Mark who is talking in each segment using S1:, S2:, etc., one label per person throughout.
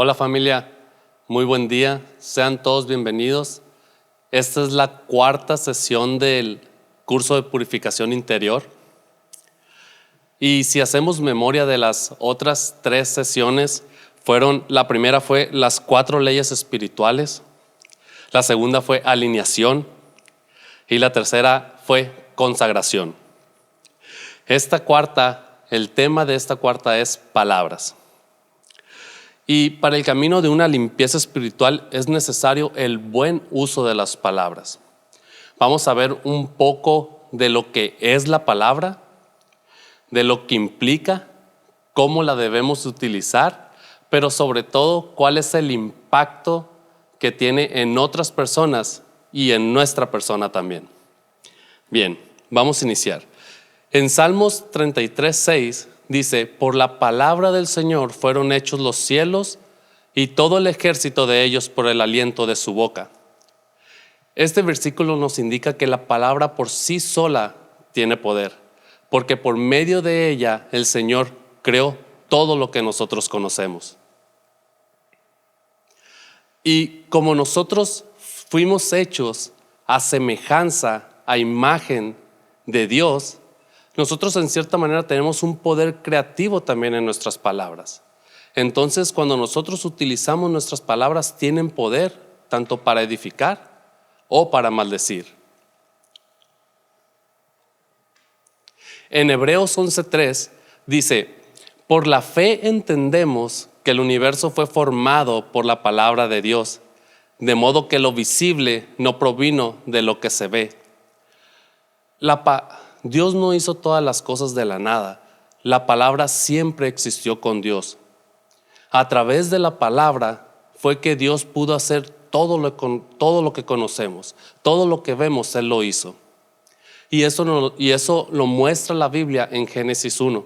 S1: Hola familia, muy buen día, sean todos bienvenidos. Esta es la cuarta sesión del curso de purificación interior. Y si hacemos memoria de las otras 3 sesiones, la primera fue las 4 leyes espirituales, la segunda fue alineación y la tercera fue consagración. El tema de esta cuarta es palabras. Y para el camino de una limpieza espiritual es necesario el buen uso de las palabras. Vamos a ver un poco de lo que es la palabra, de lo que implica, cómo la debemos utilizar, pero sobre todo cuál es el impacto que tiene en otras personas y en nuestra persona también. Bien, vamos a iniciar. En Salmos 33:6 dice: por la palabra del Señor fueron hechos los cielos y todo el ejército de ellos por el aliento de su boca. Este versículo nos indica que la palabra por sí sola tiene poder, porque por medio de ella el Señor creó todo lo que nosotros conocemos. Y como nosotros fuimos hechos a semejanza, a imagen de Dios, nosotros en cierta manera tenemos un poder creativo también en nuestras palabras. Entonces, cuando nosotros utilizamos nuestras palabras, tienen poder tanto para edificar o para maldecir. En Hebreos 11:3 dice: por la fe entendemos que el universo fue formado por la palabra de Dios, de modo que lo visible no provino de lo que se ve. Dios no hizo todas las cosas de la nada. La palabra siempre existió con Dios. A través de la palabra fue que Dios pudo hacer todo lo que conocemos, todo lo que vemos, Él lo hizo. Y eso lo muestra la Biblia en Génesis 1.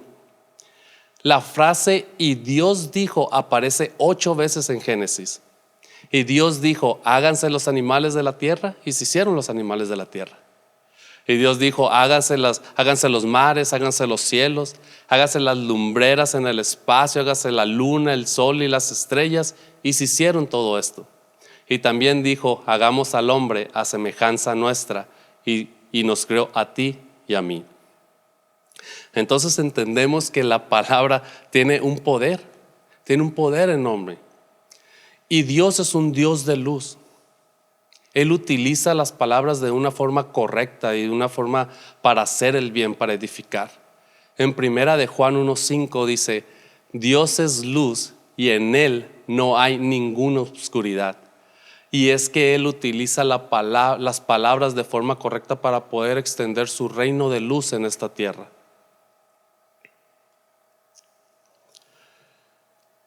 S1: La frase "y Dios dijo" aparece 8 veces en Génesis. Y Dios dijo: háganse los animales de la tierra, y se hicieron los animales de la tierra. Y Dios dijo: háganse los mares, háganse los cielos, háganse las lumbreras en el espacio, háganse la luna, el sol y las estrellas, y se hicieron todo esto. Y también dijo: hagamos al hombre a semejanza nuestra, y nos creó a ti y a mí. Entonces entendemos que la palabra tiene un poder enorme. Y Dios es un Dios de luz. Él utiliza las palabras de una forma correcta y de una forma para hacer el bien, para edificar. En primera de Juan 1:5 dice: Dios es luz y en Él no hay ninguna oscuridad. Y es que Él utiliza las palabras de forma correcta para poder extender su reino de luz en esta tierra.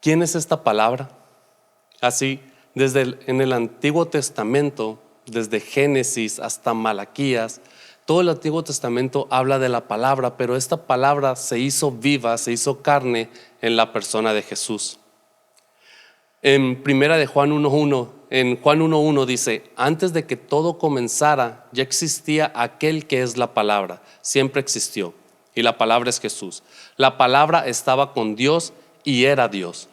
S1: ¿Quién es esta palabra? Así, en el Antiguo Testamento, desde Génesis hasta Malaquías, todo el Antiguo Testamento habla de la palabra, pero esta palabra se hizo viva, se hizo carne en la persona de Jesús. En primera de Juan 1:1, en Juan 1:1 dice: antes de que todo comenzara, ya existía aquel que es la palabra, siempre existió, y la palabra es Jesús. La palabra estaba con Dios y era Dios.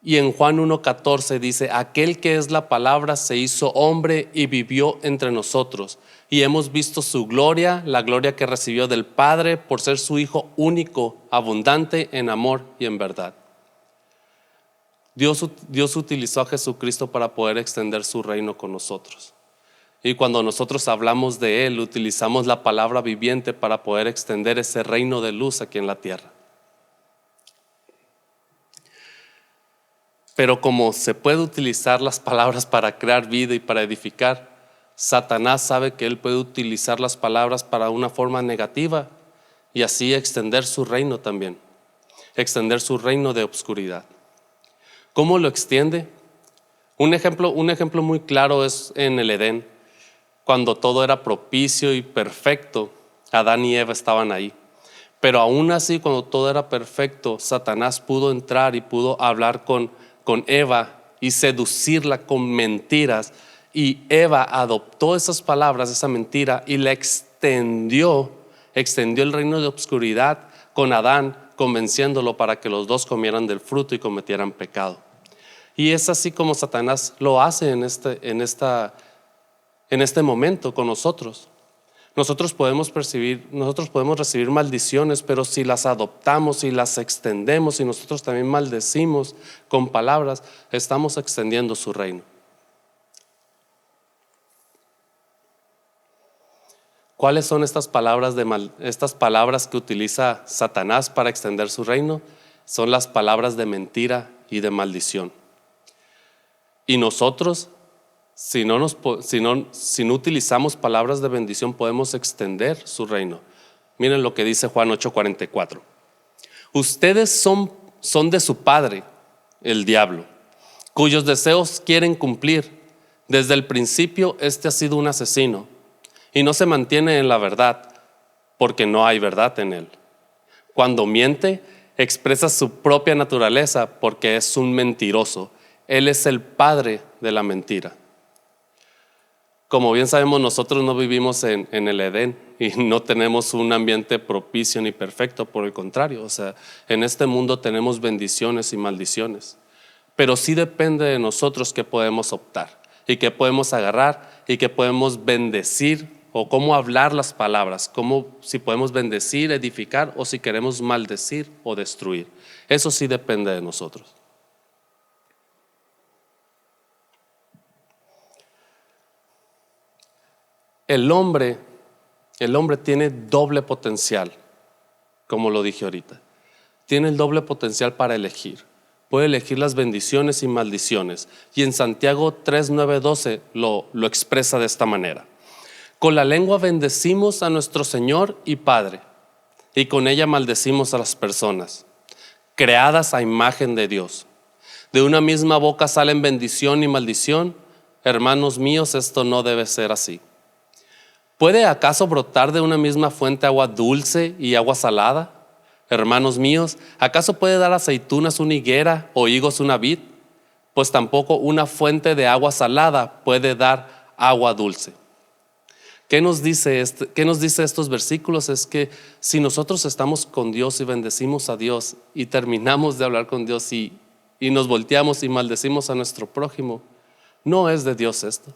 S1: Y en Juan 1:14 dice: aquel que es la palabra se hizo hombre y vivió entre nosotros, y hemos visto su gloria, la gloria que recibió del Padre por ser su Hijo único, abundante en amor y en verdad. Dios utilizó a Jesucristo para poder extender su reino con nosotros. Y cuando nosotros hablamos de Él, utilizamos la palabra viviente para poder extender ese reino de luz aquí en la tierra. Pero como se puede utilizar las palabras para crear vida y para edificar, Satanás sabe que él puede utilizar las palabras para una forma negativa y así extender su reino también, extender su reino de obscuridad. ¿Cómo lo extiende? Un ejemplo muy claro es en el Edén, cuando todo era propicio y perfecto. Adán y Eva estaban ahí. Pero aún así, cuando todo era perfecto, Satanás pudo entrar y pudo hablar con Eva y seducirla con mentiras, y Eva adoptó esas palabras, esa mentira, y la extendió el reino de obscuridad con Adán, convenciéndolo para que los dos comieran del fruto y cometieran pecado. Y es así como Satanás lo hace en este momento con nosotros. Nosotros podemos recibir maldiciones, pero si las adoptamos y las extendemos y nosotros también maldecimos con palabras, estamos extendiendo su reino. ¿Cuáles son estas palabras que utiliza Satanás para extender su reino? Son las palabras de mentira y de maldición. Y nosotros, si no utilizamos palabras de bendición, podemos extender su reino. Miren lo que dice Juan 8:44. Ustedes son de su padre, el diablo, cuyos deseos quieren cumplir. Desde el principio, este ha sido un asesino y no se mantiene en la verdad, porque no hay verdad en él. Cuando miente, expresa su propia naturaleza, porque es un mentiroso. Él es el padre de la mentira. Como bien sabemos, nosotros no vivimos en el Edén y no tenemos un ambiente propicio ni perfecto, por el contrario. O sea, en este mundo tenemos bendiciones y maldiciones, pero sí depende de nosotros qué podemos optar y qué podemos agarrar y qué podemos bendecir, o cómo hablar las palabras, si podemos bendecir, edificar, o si queremos maldecir o destruir. Eso sí depende de nosotros. El hombre tiene doble potencial, como lo dije ahorita. Tiene el doble potencial para elegir. Puede elegir las bendiciones y maldiciones. Y en Santiago 3:9-12 lo expresa de esta manera. Con la lengua bendecimos a nuestro Señor y Padre, y con ella maldecimos a las personas, creadas a imagen de Dios. De una misma boca salen bendición y maldición. Hermanos míos, esto no debe ser así. ¿Puede acaso brotar de una misma fuente agua dulce y agua salada? Hermanos míos, ¿acaso puede dar aceitunas una higuera o higos una vid? Pues tampoco una fuente de agua salada puede dar agua dulce. ¿Qué nos dice estos versículos? Es que si nosotros estamos con Dios y bendecimos a Dios y terminamos de hablar con Dios y nos volteamos y maldecimos a nuestro prójimo, no es de Dios esto.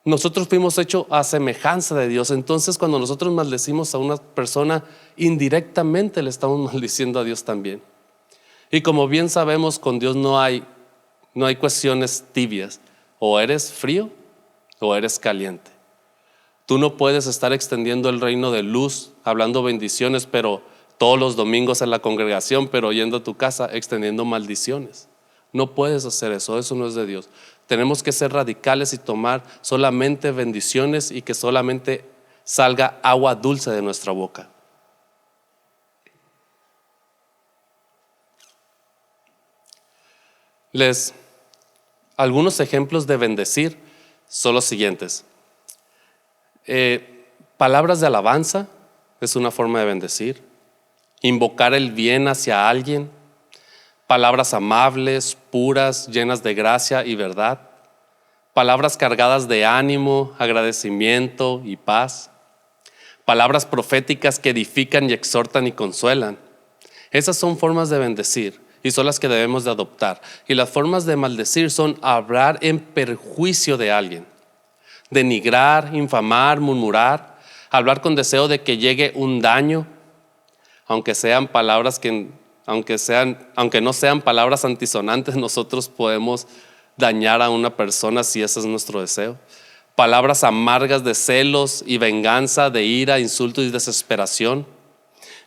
S1: Nosotros fuimos hechos a semejanza de Dios. Entonces, cuando nosotros maldecimos a una persona, indirectamente le estamos maldiciendo a Dios también. Y como bien sabemos, con Dios no hay cuestiones tibias. O eres frío o eres caliente. Tú no puedes estar extendiendo el reino de luz, hablando bendiciones, pero todos los domingos en la congregación, pero yendo a tu casa extendiendo maldiciones. No puedes hacer eso, eso no es de Dios. Tenemos que ser radicales y tomar solamente bendiciones y que solamente salga agua dulce de nuestra boca. Algunos ejemplos de bendecir son los siguientes. Palabras de alabanza es una forma de bendecir. Invocar el bien hacia alguien. Palabras amables, puras, llenas de gracia y verdad. Palabras cargadas de ánimo, agradecimiento y paz. Palabras proféticas que edifican y exhortan y consuelan. Esas son formas de bendecir y son las que debemos de adoptar. Y las formas de maldecir son hablar en perjuicio de alguien. Denigrar, infamar, murmurar, hablar con deseo de que llegue un daño, aunque no sean palabras antisonantes, nosotros podemos dañar a una persona si ese es nuestro deseo. Palabras amargas de celos y venganza, de ira, insulto y desesperación.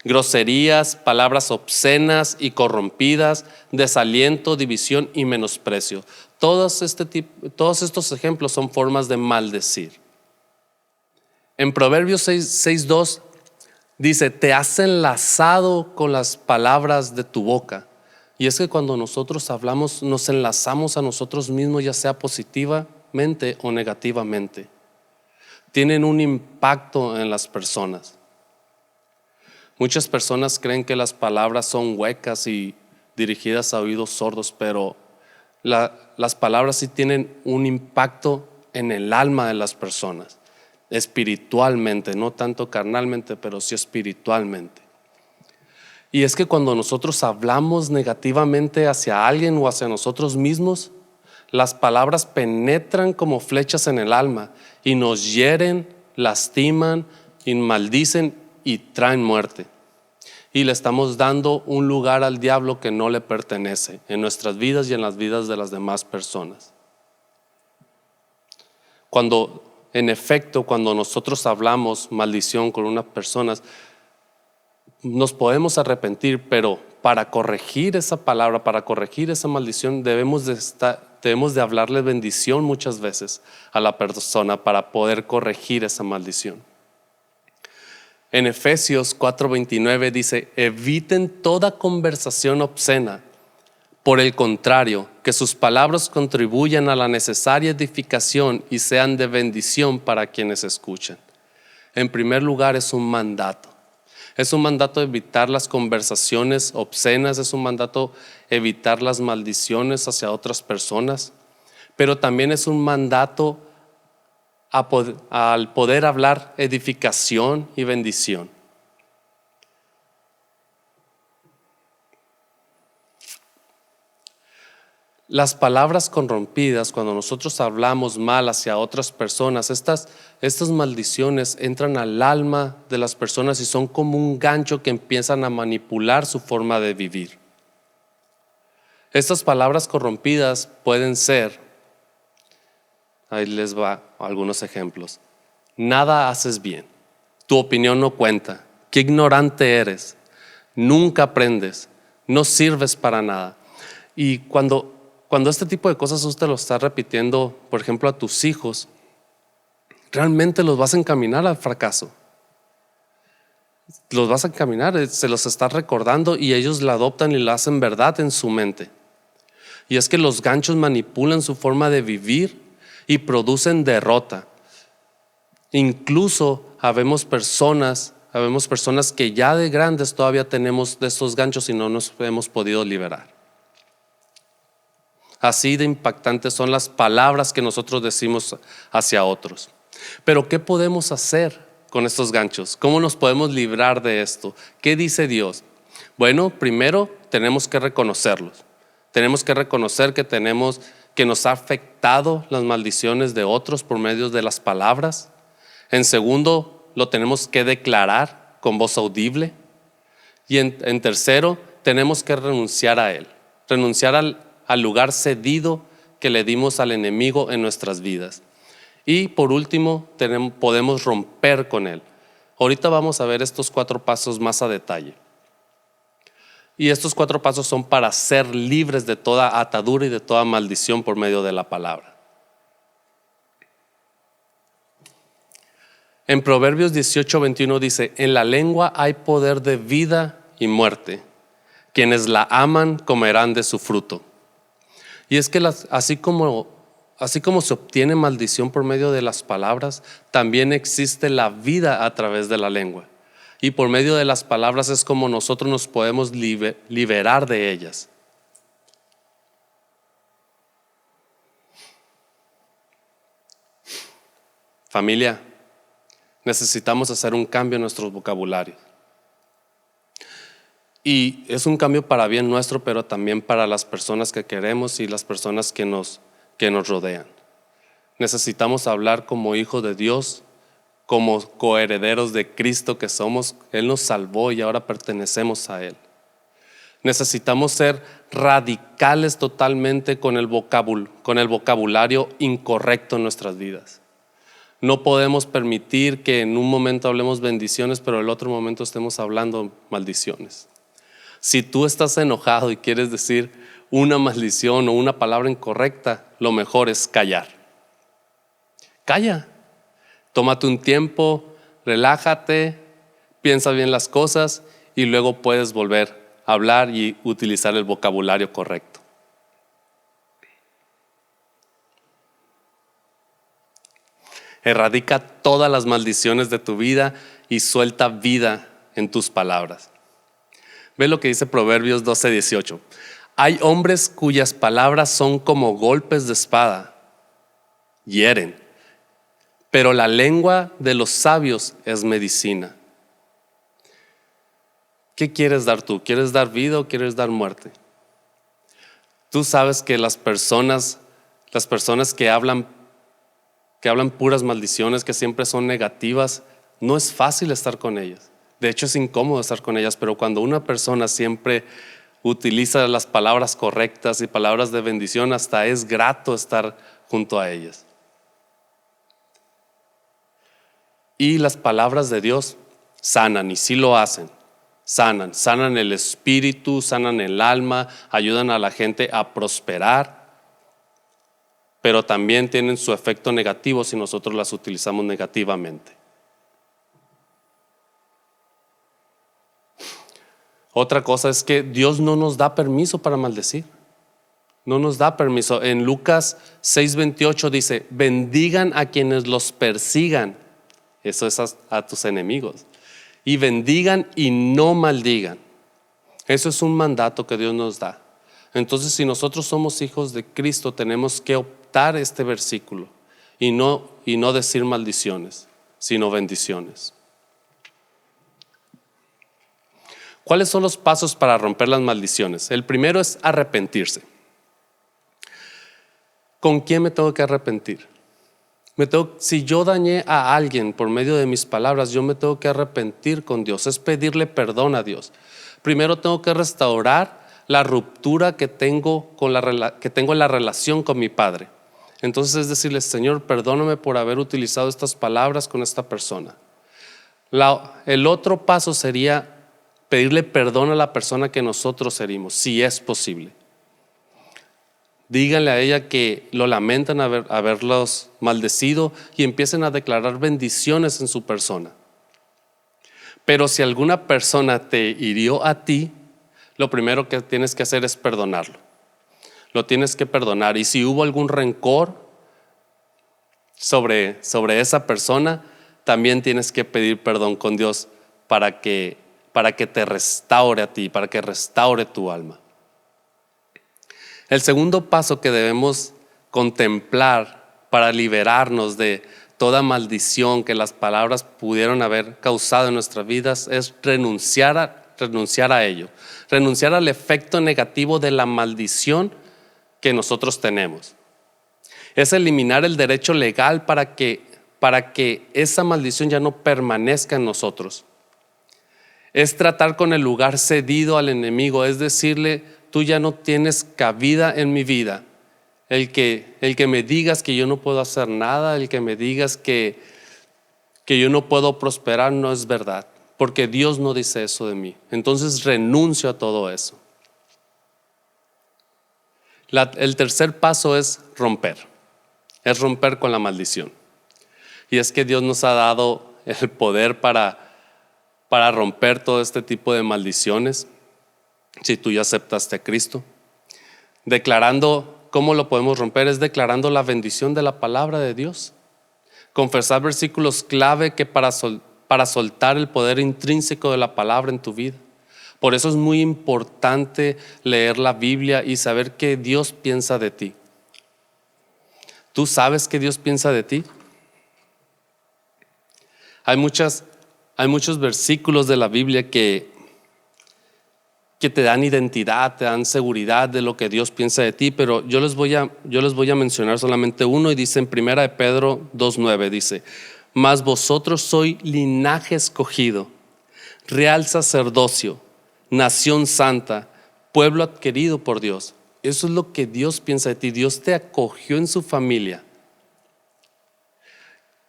S1: Groserías, palabras obscenas y corrompidas, desaliento, división y menosprecio. Todos estos ejemplos son formas de maldecir. En Proverbios 6:2 dice: te has enlazado con las palabras de tu boca. Y es que cuando nosotros hablamos, nos enlazamos a nosotros mismos, ya sea positivamente o negativamente. Tienen un impacto en las personas. Muchas personas creen que las palabras son huecas y dirigidas a oídos sordos, pero las palabras sí tienen un impacto en el alma de las personas, espiritualmente, no tanto carnalmente, pero sí espiritualmente. Y es que cuando nosotros hablamos negativamente hacia alguien o hacia nosotros mismos, las palabras penetran como flechas en el alma y nos hieren, lastiman y maldicen y traen muerte. Y le estamos dando un lugar al diablo que no le pertenece en nuestras vidas y en las vidas de las demás personas. Cuando, en efecto, cuando nosotros hablamos maldición con unas personas, nos podemos arrepentir, pero para corregir esa palabra, para corregir esa maldición, debemos de hablarle bendición muchas veces a la persona para poder corregir esa maldición. En Efesios 4:29 dice: eviten toda conversación obscena. Por el contrario, que sus palabras contribuyan a la necesaria edificación y sean de bendición para quienes escuchen. En primer lugar, es un mandato. Es un mandato evitar las conversaciones obscenas, es un mandato evitar las maldiciones hacia otras personas, pero también es un mandato al poder hablar edificación y bendición. Las palabras corrompidas, cuando nosotros hablamos mal hacia otras personas, estas maldiciones entran al alma de las personas y son como un gancho que empiezan a manipular su forma de vivir. Estas palabras corrompidas pueden ser, ahí les va algunos ejemplos: nada haces bien, tu opinión no cuenta, qué ignorante eres, nunca aprendes, no sirves para nada. Y cuando este tipo de cosas usted lo está repitiendo, por ejemplo, a tus hijos, realmente los vas a encaminar al fracaso. Los vas a encaminar, se los estás recordando y ellos la adoptan y la hacen verdad en su mente. Y es que los ganchos manipulan su forma de vivir y producen derrota. Incluso habemos personas que ya de grandes todavía tenemos de estos ganchos y no nos hemos podido liberar. Así de impactantes son las palabras que nosotros decimos hacia otros. Pero ¿qué podemos hacer con estos ganchos? ¿Cómo nos podemos librar de esto? ¿Qué dice Dios? Bueno, primero tenemos que reconocerlos. Tenemos que reconocer que nos ha afectado las maldiciones de otros por medio de las palabras. En segundo, lo tenemos que declarar con voz audible. Y en tercero, tenemos que renunciar a él. Renunciar al lugar cedido que le dimos al enemigo en nuestras vidas. Y por último, podemos romper con él. Ahorita vamos a ver estos 4 pasos más a detalle. Y estos 4 pasos son para ser libres de toda atadura y de toda maldición por medio de la palabra. En Proverbios 18:21 dice: en la lengua hay poder de vida y muerte. Quienes la aman comerán de su fruto. Y es que así como se obtiene maldición por medio de las palabras, también existe la vida a través de la lengua. Y por medio de las palabras es como nosotros nos podemos liberar de ellas. Familia, necesitamos hacer un cambio en nuestros vocabularios. Y es un cambio para bien nuestro, pero también para las personas que queremos y las personas que nos rodean. Necesitamos hablar como hijos de Dios, como coherederos de Cristo que somos. Él nos salvó y ahora pertenecemos a Él. Necesitamos ser radicales totalmente con el vocabulario incorrecto en nuestras vidas. No podemos permitir que en un momento hablemos bendiciones, pero en el otro momento estemos hablando maldiciones. Si tú estás enojado y quieres decir una maldición o una palabra incorrecta, lo mejor es callar. Calla. Tómate un tiempo, relájate, piensa bien las cosas y luego puedes volver a hablar y utilizar el vocabulario correcto. Erradica todas las maldiciones de tu vida y suelta vida en tus palabras. Ve lo que dice Proverbios 12:18. Hay hombres cuyas palabras son como golpes de espada, hieren, pero la lengua de los sabios es medicina. ¿Qué quieres dar tú? ¿Quieres dar vida o quieres dar muerte? Tú sabes que las personas que hablan puras maldiciones, que siempre son negativas, no es fácil estar con ellas. De hecho, es incómodo estar con ellas, pero cuando una persona siempre utiliza las palabras correctas y palabras de bendición, hasta es grato estar junto a ellas. Y las palabras de Dios sanan, y sí lo hacen. Sanan el espíritu, sanan el alma, ayudan a la gente a prosperar, pero también tienen su efecto negativo si nosotros las utilizamos negativamente. Otra cosa es que Dios no nos da permiso para maldecir. No nos da permiso. En Lucas 6:28 dice: bendigan a quienes los persigan. Eso es a tus enemigos. Y bendigan y no maldigan. Eso es un mandato que Dios nos da. Entonces, si nosotros somos hijos de Cristo, tenemos que optar este versículo y no decir maldiciones, sino bendiciones. ¿Cuáles son los pasos para romper las maldiciones? El primero es arrepentirse. ¿Con quién me tengo que arrepentir? Si yo dañé a alguien por medio de mis palabras, yo me tengo que arrepentir con Dios. Es pedirle perdón a Dios. Primero tengo que restaurar la ruptura que tengo en la relación con mi Padre. Entonces es decirle: Señor, perdóname por haber utilizado estas palabras con esta persona. El otro paso sería pedirle perdón a la persona que nosotros herimos, si es posible. Díganle a ella que lo lamentan haberlos maldecido y empiecen a declarar bendiciones en su persona. Pero si alguna persona te hirió a ti, lo primero que tienes que hacer es perdonarlo. Lo tienes que perdonar. Y si hubo algún rencor sobre esa persona, también tienes que pedir perdón con Dios para que te restaure a ti, para que restaure tu alma. El segundo paso que debemos contemplar para liberarnos de toda maldición que las palabras pudieron haber causado en nuestras vidas es renunciar a ello, renunciar al efecto negativo de la maldición que nosotros tenemos. Es eliminar el derecho legal para que esa maldición ya no permanezca en nosotros. Es tratar con el lugar cedido al enemigo, es decirle: tú ya no tienes cabida en mi vida. El que me digas que yo no puedo hacer nada, el que me digas que yo no puedo prosperar, no es verdad, porque Dios no dice eso de mí. Entonces renuncio a todo eso. El tercer paso es romper con la maldición. Y es que Dios nos ha dado el poder para romper todo este tipo de maldiciones. Si tú ya aceptaste a Cristo, ¿cómo lo podemos romper? Es declarando la bendición de la palabra de Dios. Confesar versículos clave que para soltar el poder intrínseco de la palabra en tu vida. Por eso es muy importante leer la Biblia y saber qué Dios piensa de ti. ¿Tú sabes qué Dios piensa de ti? Hay muchos versículos de la Biblia que te dan identidad, te dan seguridad de lo que Dios piensa de ti, pero yo les voy a mencionar solamente uno, y dice en 1 de Pedro 2:9, dice: mas vosotros sois linaje escogido, real sacerdocio, nación santa, pueblo adquirido por Dios. Eso es lo que Dios piensa de ti. Dios te acogió en su familia.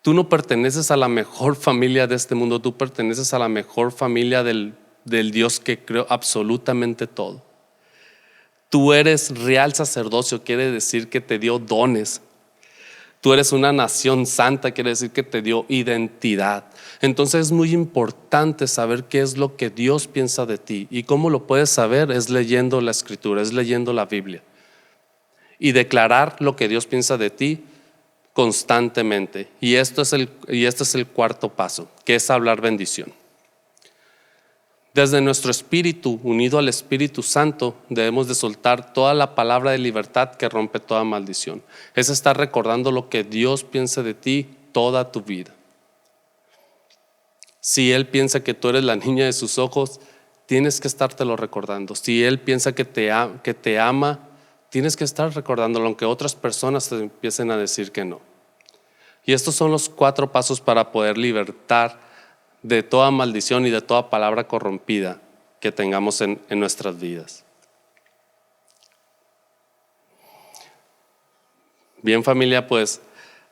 S1: Tú no perteneces a la mejor familia de este mundo, tú perteneces a la mejor familia del Dios que creó absolutamente todo. Tú eres real sacerdocio, quiere decir que te dio dones. Tú eres una nación santa, quiere decir que te dio identidad. Entonces es muy importante saber qué es lo que Dios piensa de ti. ¿Y cómo lo puedes saber? Es leyendo la Escritura, es leyendo la Biblia. Y declarar lo que Dios piensa de ti constantemente. Y este es el cuarto paso, que es hablar bendición. Desde nuestro espíritu, unido al Espíritu Santo, debemos de soltar toda la palabra de libertad que rompe toda maldición. Es estar recordando lo que Dios piensa de ti toda tu vida. Si Él piensa que tú eres la niña de sus ojos, tienes que estártelo recordando. Si Él piensa que te ama, tienes que estar recordándolo, aunque otras personas te empiecen a decir que no. Y estos son los 4 pasos para poder libertar de toda maldición y de toda palabra corrompida que tengamos en nuestras vidas. Bien, familia, pues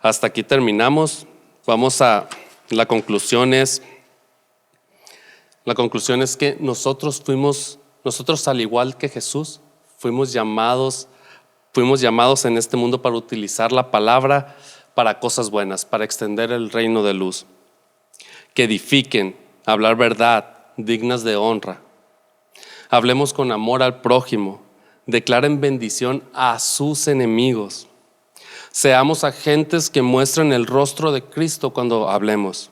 S1: hasta aquí terminamos. La conclusión es que nosotros al igual que Jesús, fuimos llamados en este mundo para utilizar la palabra para cosas buenas, para extender el reino de luz, que edifiquen, hablar verdad, dignas de honra. Hablemos con amor al prójimo, declaren bendición a sus enemigos. Seamos agentes que muestren el rostro de Cristo cuando hablemos.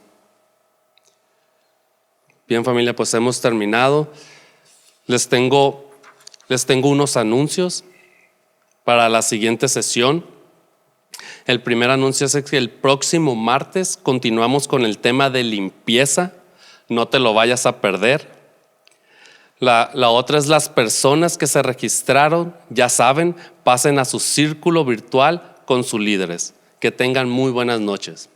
S1: Bien, familia, pues hemos terminado. Les tengo unos anuncios para la siguiente sesión. El primer anuncio es que el próximo martes continuamos con el tema de limpieza. No te lo vayas a perder. La otra es las personas que se registraron, ya saben, pasen a su círculo virtual con sus líderes. Que tengan muy buenas noches.